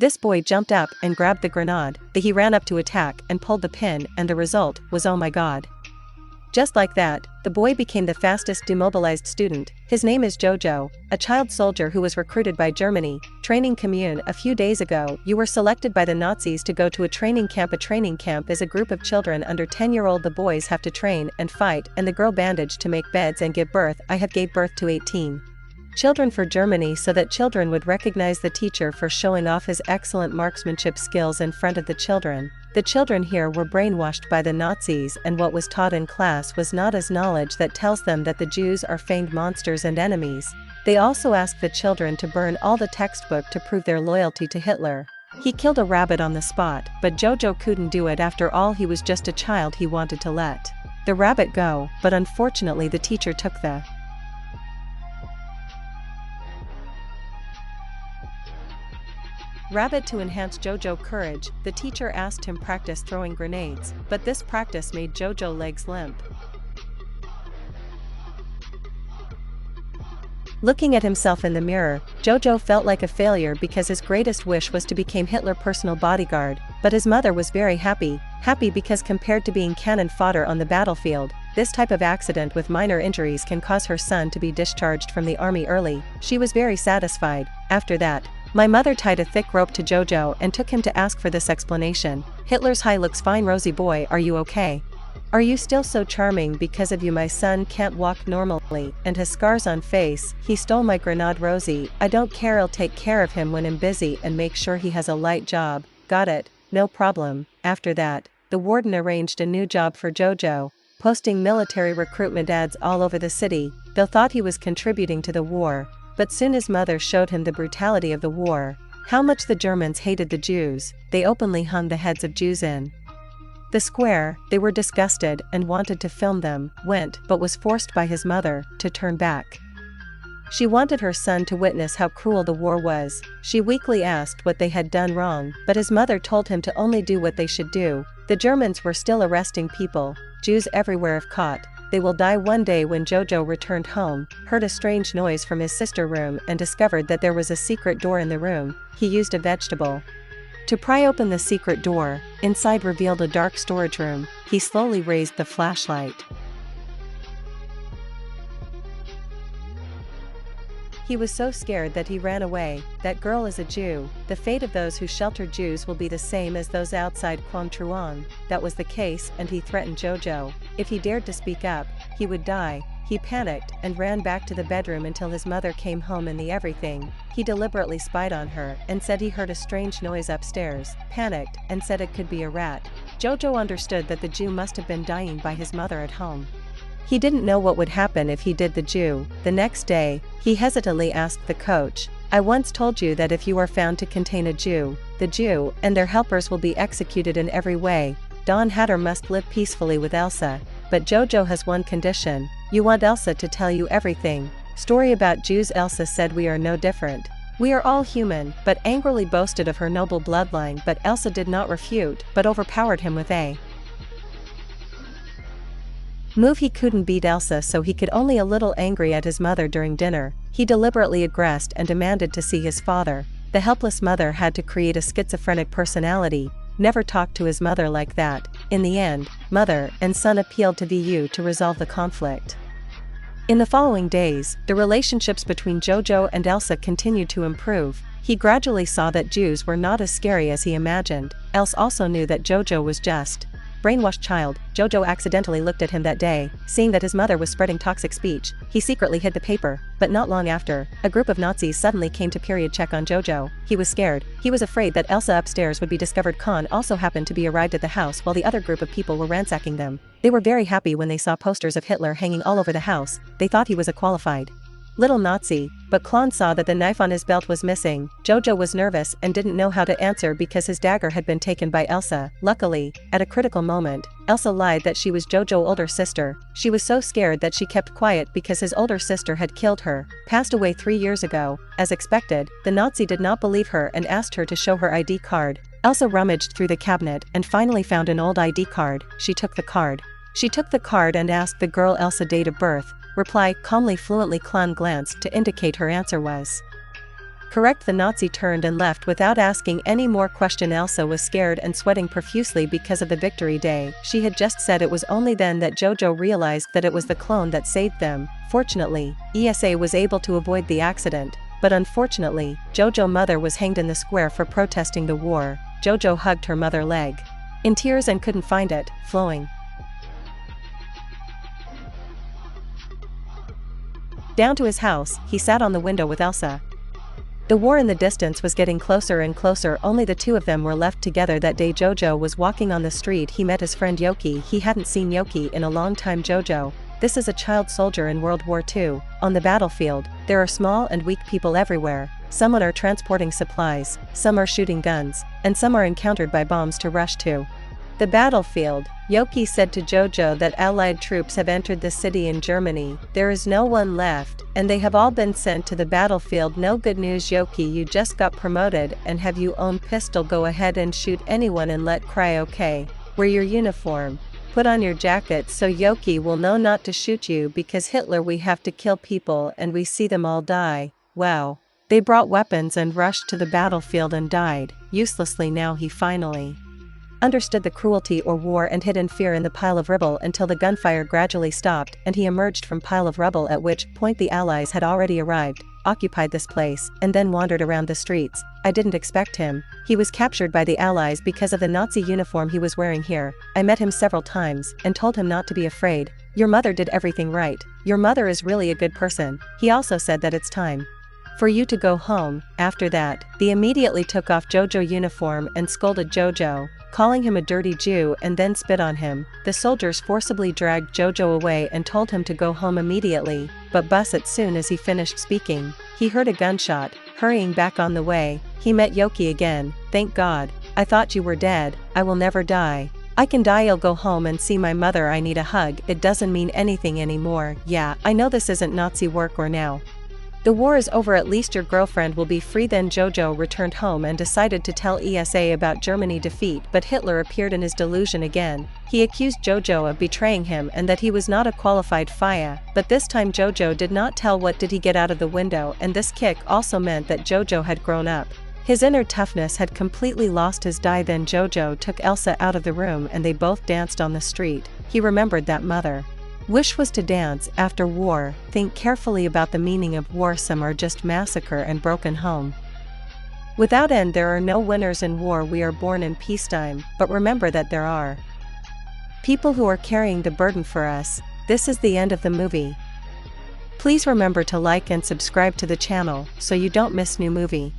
This boy jumped up and grabbed the grenade, but he ran up to attack and pulled the pin, and the result was oh my god. Just like that, the boy became the fastest demobilized student. His name is Jojo, a child soldier who was recruited by Germany. Training commune. A few days ago, you were selected by the Nazis to go to a training camp. A training camp is a group of children under 10-year-old. The boys have to train and fight, and the girl bandage to make beds and give birth. I have gave birth to 18 children for Germany so that children would recognize the teacher for showing off his excellent marksmanship skills in front of the children. The children here were brainwashed by the Nazis, and what was taught in class was not as knowledge that tells them that the Jews are feigned monsters and enemies. They also asked the children to burn all the textbook to prove their loyalty to Hitler. He killed a rabbit on the spot, but Jojo couldn't do it. After all, he was just a child. He wanted to let the rabbit go, but unfortunately the teacher took the rabbit. To enhance Jojo's courage, the teacher asked him practice throwing grenades, but this practice made Jojo's legs limp. Looking at himself in the mirror, Jojo felt like a failure because his greatest wish was to become Hitler's personal bodyguard, but his mother was very happy because compared to being cannon fodder on the battlefield, this type of accident with minor injuries can cause her son to be discharged from the army early. She was very satisfied. After that, my mother tied a thick rope to Jojo and took him to ask for this explanation. Hitler's hi, looks fine. Rosie boy, are you okay? Are you still so charming? Because of you my son can't walk normally and has scars on face. He stole my grenade. Rosie, I don't care, I'll take care of him when I'm busy and make sure he has a light job. Got it, no problem. After that, the warden arranged a new job for Jojo, posting military recruitment ads all over the city. They thought he was contributing to the war, but soon his mother showed him the brutality of the war, how much the Germans hated the Jews. They openly hung the heads of Jews in the square. They were disgusted and wanted to film them, but was forced by his mother to turn back. She wanted her son to witness how cruel the war was. She weakly asked what they had done wrong, but his mother told him to only do what they should do. The Germans were still arresting people. Jews everywhere if caught, they will die one day. When Jojo returned home, heard a strange noise from his sister's room and discovered that there was a secret door in the room. He used a vegetable to pry open the secret door. Inside revealed a dark storage room. He slowly raised the flashlight. He was so scared that he ran away. That girl is a Jew. The fate of those who shelter Jews will be the same as those outside Quang Truong. That was the case, and he threatened Jojo. If he dared to speak up, he would die. He panicked and ran back to the bedroom until his mother came home. In the everything, he deliberately spied on her and said he heard a strange noise upstairs, panicked, and said it could be a rat. Jojo understood that the Jew must have been dying by his mother at home. He didn't know what would happen if he did the Jew. The next day, he hesitantly asked the coach, I once told you that if you are found to contain a Jew, the Jew and their helpers will be executed in every way. Don Hatter must live peacefully with Elsa, but Jojo has one condition. You want Elsa to tell you everything. Story about Jews. Elsa said we are no different. We are all human, but angrily boasted of her noble bloodline. But Elsa did not refute, but overpowered him with a move. He couldn't beat Elsa, so he could only a little angry at his mother. During dinner, he deliberately aggressed and demanded to see his father. The helpless mother had to create a schizophrenic personality, never talk to his mother like that. In the end, mother and son appealed to VU to resolve the conflict. In the following days, the relationships between Jojo and Elsa continued to improve. He gradually saw that Jews were not as scary as he imagined. Elsa also knew that Jojo was just brainwashed child. Jojo accidentally looked at him that day. Seeing that his mother was spreading toxic speech, he secretly hid the paper, but not long after, a group of Nazis suddenly came to period check on Jojo. He was scared. He was afraid that Elsa upstairs would be discovered. Khan also happened to be arrived at the house while the other group of people were ransacking them. They were very happy when they saw posters of Hitler hanging all over the house. They thought he was a qualified little Nazi, but Klon saw that the knife on his belt was missing. Jojo was nervous and didn't know how to answer because his dagger had been taken by Elsa. Luckily, at a critical moment, Elsa lied that she was Jojo's older sister. She was so scared that she kept quiet because his older sister had killed her, passed away 3 years ago. As expected, the Nazi did not believe her and asked her to show her ID card. Elsa rummaged through the cabinet and finally found an old ID card. She took the card. And asked the girl Elsa date of birth. Reply calmly, fluently. Klan glanced to indicate her answer was Correct. The Nazi turned and left without asking any more question. Elsa was scared and sweating profusely because of the victory day. She had just said it was only then that Jojo realized that it was the clone that saved them. Fortunately, ESA was able to avoid the accident, but unfortunately, Jojo's mother was hanged in the square for protesting the war. Jojo hugged her mother's leg, in tears, and couldn't find it, flowing down to his house. He sat on the window with Elsa. The war in the distance was getting closer and closer. Only the two of them were left together that day. Jojo was walking on the street. He met his friend Yoki. He hadn't seen Yoki in a long time. Jojo, this is a child soldier in World War II. On the battlefield, there are small and weak people everywhere. Some are transporting supplies, some are shooting guns, and some are encountered by bombs to rush to the battlefield. Yoki said to Jojo that Allied troops have entered the city in Germany. There is no one left, and they have all been sent to the battlefield. No good news, Yoki. You just got promoted and have your own pistol. Go ahead and shoot anyone and let cry, okay? Wear your uniform. Put on your jacket so Yoki will know not to shoot you, because Hitler, we have to kill people and we see them all die. Wow. They brought weapons and rushed to the battlefield and died uselessly. Now he finally understood the cruelty or war and hid in fear in the pile of rubble until the gunfire gradually stopped and he emerged from pile of rubble, at which point the Allies had already arrived, occupied this place, and then wandered around the streets. I didn't expect him. He was captured by the Allies because of the Nazi uniform he was wearing here. I met him several times and told him not to be afraid. Your mother did everything right. Your mother is really a good person. He also said that it's time for you to go home. After that, they immediately took off Jojo's uniform and scolded Jojo, calling him a dirty Jew, and then spit on him. The soldiers forcibly dragged Jojo away and told him to go home immediately, but as soon as he finished speaking, he heard a gunshot. Hurrying back on the way, he met Yoki again. Thank God. I thought you were dead. I will never die. I can die. I'll go home and see my mother. I need a hug. It doesn't mean anything anymore. Yeah, I know this isn't Nazi work or now the war is over, at least your girlfriend will be free. Then Jojo returned home and decided to tell ESA about Germany's defeat, but Hitler appeared in his delusion again. He accused Jojo of betraying him and that he was not a qualified fire, but this time Jojo did not tell. What did he get out of the window? And this kick also meant that Jojo had grown up. His inner toughness had completely lost his dye. Then Jojo took Elsa out of the room and they both danced on the street. He remembered that mother wish was to dance after war. Think carefully about the meaning of war. Some are just massacre and broken home without end. There are no winners in war. We are born in peacetime, but remember that there are people who are carrying the burden for us. This is the end of the movie. Please remember to like and subscribe to the channel so you don't miss new movie.